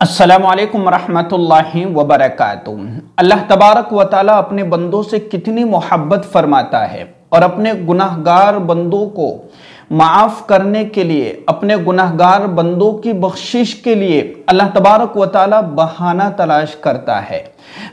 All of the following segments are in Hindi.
अस्सलामुअलैकुम वरहमतुल्लाहि वबरकातुहू। अल्लाह तबारक व तआला अपने बंदों से कितनी मोहब्बत फरमाता है और अपने गुनाहगार बंदों को माफ़ करने के लिए, अपने गुनाहगार बंदों की बख्शिश के लिए अल्लाह तबारक व तआला बहाना तलाश करता है।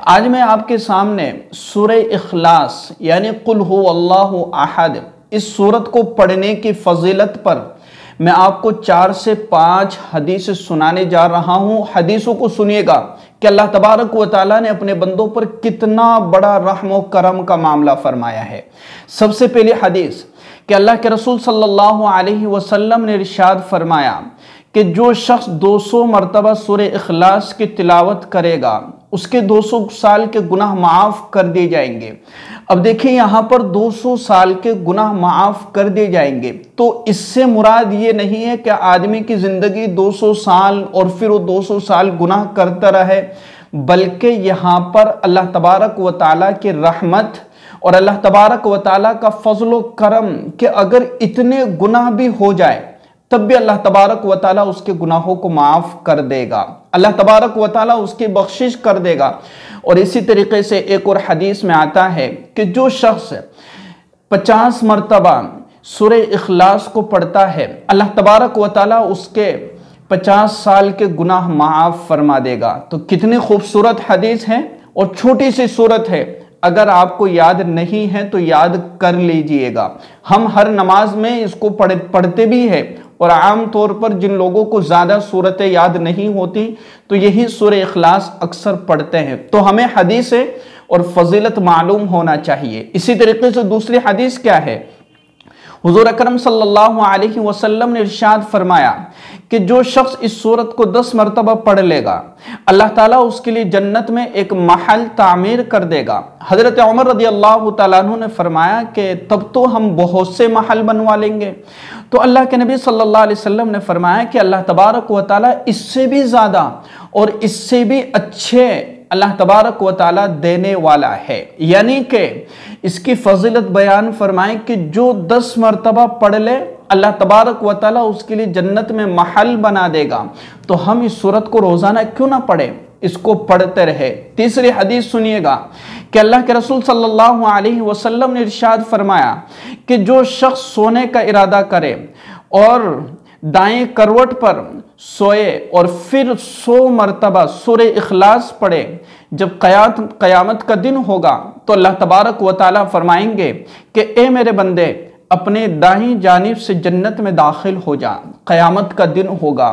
आज मैं आपके सामने सूरह इखलास यानी कुल हुवल्लाहु अहद, इस सूरत को पढ़ने की फजीलत पर मैं आपको 4 से 5 हदीस सुनाने जा रहा हूं। हदीसों को सुनिएगा कि अल्लाह तबारक व तआला ने अपने बंदों पर कितना बड़ा रहम व करम का मामला फरमाया है। सबसे पहली हदीस कि अल्लाह के रसूल सल्लल्लाहु अलैहि वसल्लम ने इरशाद फरमाया कि जो शख्स 200 मरतबा सूरह इखलास की तिलावत करेगा उसके 200 साल के गुनाह माफ़ कर दिए जाएंगे। अब देखिए यहाँ पर 200 साल के गुनाह माफ़ कर दिए जाएंगे, तो इससे मुराद ये नहीं है कि आदमी की ज़िंदगी 200 साल और फिर वो 200 साल गुनाह करता रहे, बल्कि यहाँ पर अल्लाह तबारक व तआला की रहमत और अल्लाह तबारक व तआला का फजल व करम कि अगर इतने गुनाह भी हो जाए तब भी अल्लाह तबारक व तआला उसके गुनाहों को माफ़ कर देगा, अल्लाह तबारक व तआला उसकी बख्शिश कर देगा। और इसी तरीके से एक और हदीस में आता है कि जो शख्स 50 मरतबा सूरह इखलास को पढ़ता है अल्लाह तबारक व तआला उसके 50 साल के गुनाह माफ़ फरमा देगा। तो कितनी खूबसूरत हदीस है और छोटी सी सूरत है। अगर आपको याद नहीं है तो याद कर लीजिएगा। हम हर नमाज में इसको पढ़ते भी हैं और आम तौर पर जिन लोगों को ज़्यादा सूरतें याद नहीं होती तो यही सूरह इखलास अक्सर पढ़ते हैं। तो हमें हदीस और फजीलत मालूम होना चाहिए। इसी तरीके से दूसरी हदीस क्या है, हुजूर अकरम सल्लल्लाहु अलैहि वसल्लम ने इरशाद फरमाया कि जो शख्स इस सूरत को 10 मरतबा पढ़ लेगा अल्लाह ताला उसके लिए जन्नत में एक महल तामीर कर देगा। हजरत उमर रदी अल्लाह तआला अन्हु ने फरमाया कि तब तो हम बहुत से महल बनवा लेंगे। तो अल्लाह के नबी सल्लल्लाहु अलैहि वसल्लम ने फरमाया कि अल्लाह तबारक व तआला इससे भी ज़्यादा और इससे भी अच्छे अल्लाह तबारक व तआला देने वाला है। यानी कि इसकी फजीलत बयान फरमाएं कि जो 10 मरतबा पढ़ ले अल्लाह तबारक व तआला उसके लिए जन्नत में महल बना देगा। तो हम इस सूरत को रोज़ाना क्यों ना पढ़ें, इसको पढ़ते रहे। तीसरी हदीस सुनिएगा कि अल्लाह के रसूल सल्लल्लाहु अलैहि वसल्लम ने इरशाद फरमाया कि जो शख्स सोने का इरादा करे और दाएं करवट पर सोए और फिर 100 मरतबा सूरह इखलास पढ़े, जब क़यामत का दिन होगा तो अल्लाह तबारक व तआला फरमाएंगे कि ए मेरे बंदे अपने दाहिनी जानिब से जन्नत में दाखिल हो जा। क़यामत का दिन होगा,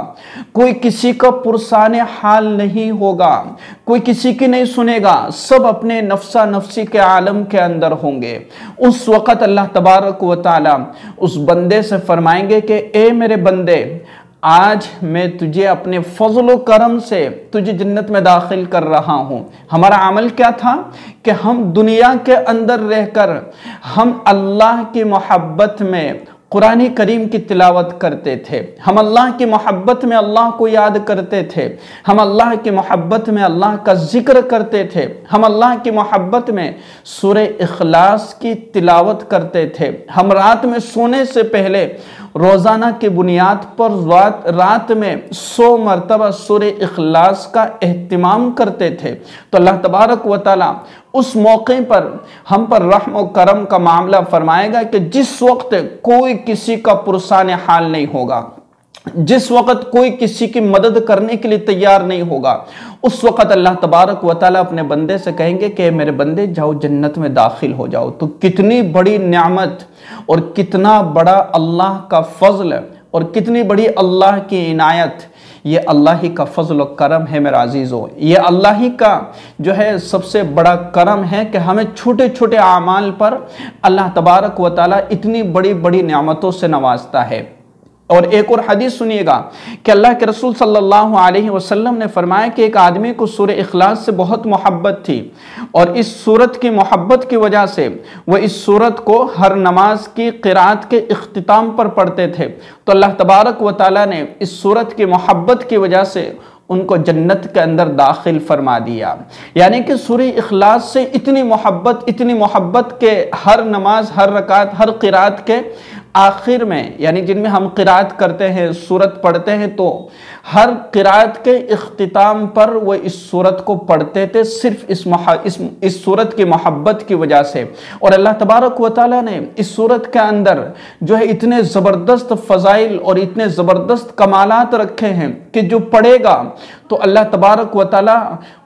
कोई किसी का पुरसाने हाल नहीं होगा, कोई किसी की नहीं सुनेगा, सब अपने नफ्सा नफ्सी के आलम के अंदर होंगे। उस वक़्त अल्लाह तबारक व तआला उस बंदे से फरमाएंगे कि ए मेरे बंदे आज मैं तुझे अपने फजल व करम से तुझे जन्नत में दाखिल कर रहा हूँ। हमारा अमल क्या था कि हम दुनिया के अंदर रहकर हम अल्लाह की मोहब्बत में कुरान करीम की तिलावत करते थे, हम अल्लाह की मोहब्बत में अल्लाह को याद करते थे, हम अल्लाह की मोहब्बत में अल्लाह का जिक्र करते थे, हम अल्लाह की मोहब्बत में सूरह इखलास की तिलावत करते थे, हम रात में सोने से पहले रोज़ाना की बुनियाद पर रात में 100 मरतबा सूरह इखलास का एहतिमाम करते थे। तो अल्लाह तबारक व तआला उस मौके पर हम पर रहम व करम का मामला फरमाएगा कि जिस वक्त कोई किसी का पुरसाने हाल नहीं होगा, जिस वक़्त कोई किसी की मदद करने के लिए तैयार नहीं होगा, उस वक़्त अल्लाह तबारक व तआला अपने बंदे से कहेंगे कि मेरे बंदे जाओ जन्नत में दाखिल हो जाओ। तो कितनी बड़ी नेमत और कितना बड़ा अल्लाह का फजल और कितनी बड़ी अल्लाह की इनायत, ये अल्लाह ही का फजल व करम है मेरा अजीज़ों। ये अल्लाह ही का जो है सबसे बड़ा करम है कि हमें छोटे छोटे आमाल पर अल्लाह तबारक व तआला इतनी बड़ी बड़ी नेमतों से नवाजता है। और एक और हदीस सुनिएगा कि अल्लाह के रसूल सल्लल्लाहु अलैहि वसल्लम ने फरमाया कि एक आदमी को सूरह इखलास से बहुत मोहब्बत थी और इस सूरत की मोहब्बत की वजह से वह इस सूरत को हर नमाज की क़िराअत के इख्तिताम पर पढ़ते थे। तो अल्लाह तबारक व तआला ने इस सूरत की मोहब्बत की वजह से उनको जन्नत के अंदर दाखिल फरमा दिया। यानी कि सूरह इखलास से इतनी मोहब्बत के हर नमाज, हर रकात, हर क़िराअत के आखिर में, यानी जिनमें हम क़िराअत करते हैं, सूरत पढ़ते हैं, तो हर क़िराअत के इख्तिताम पर वो इस सूरत को पढ़ते थे सिर्फ इस सूरत की मोहब्बत की वजह से। और अल्लाह तबारक व तआला ने इस सूरत के अंदर जो है इतने ज़बरदस्त फ़ज़ाइल और इतने ज़बरदस्त कमालात रखे हैं कि जो पढ़ेगा तो अल्लाह तबारक व तआला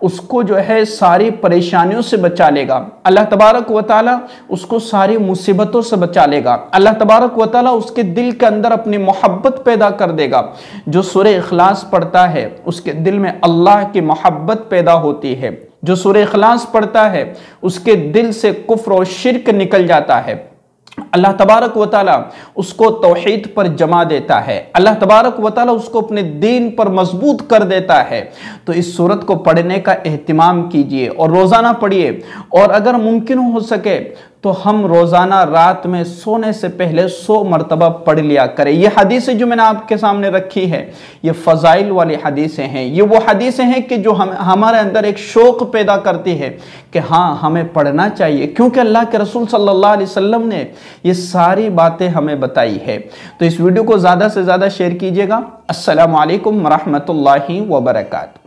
उसको जो है सारी परेशानियों से बचा लेगा, अल्लाह तबारक व तआला उसको सारी मुसीबतों से बचा लेगा, अल्लाह तबारक व तआला उसके दिल के अंदर अपनी मोहब्बत पैदा कर देगा। जो सूरह इखलास पढ़ता है उसके दिल में अल्लाह की मोहब्बत पैदा होती है। जो सूरह इखलास पढ़ता है उसके दिल से कुफ्र और शिर्क निकल जाता है। अल्लाह तबारक व तआला उसको तौहीद पर जमा देता है, अल्लाह तबारक व तआला उसको अपने दीन पर मजबूत कर देता है। तो इस सूरत को पढ़ने का एहतिमाम कीजिए और रोज़ाना पढ़िए। और अगर मुमकिन हो सके तो हम रोज़ाना रात में सोने से पहले 100 मरतबा पढ़ लिया करें। ये हदीसें जो मैंने आपके सामने रखी है ये फ़ज़ाइल वाली हदीसें हैं। ये वो हदीसें हैं कि जो हमारे अंदर एक शौक़ पैदा करती है कि हाँ हमें पढ़ना चाहिए, क्योंकि अल्लाह के रसूल सल्लल्लाहु अलैहि वसल्लम ने ये सारी बातें हमें बताई है। तो इस वीडियो को ज़्यादा से ज़्यादा शेयर कीजिएगा। अस्सलामु अलैकुम व रहमतुल्लाहि व बरकातहू।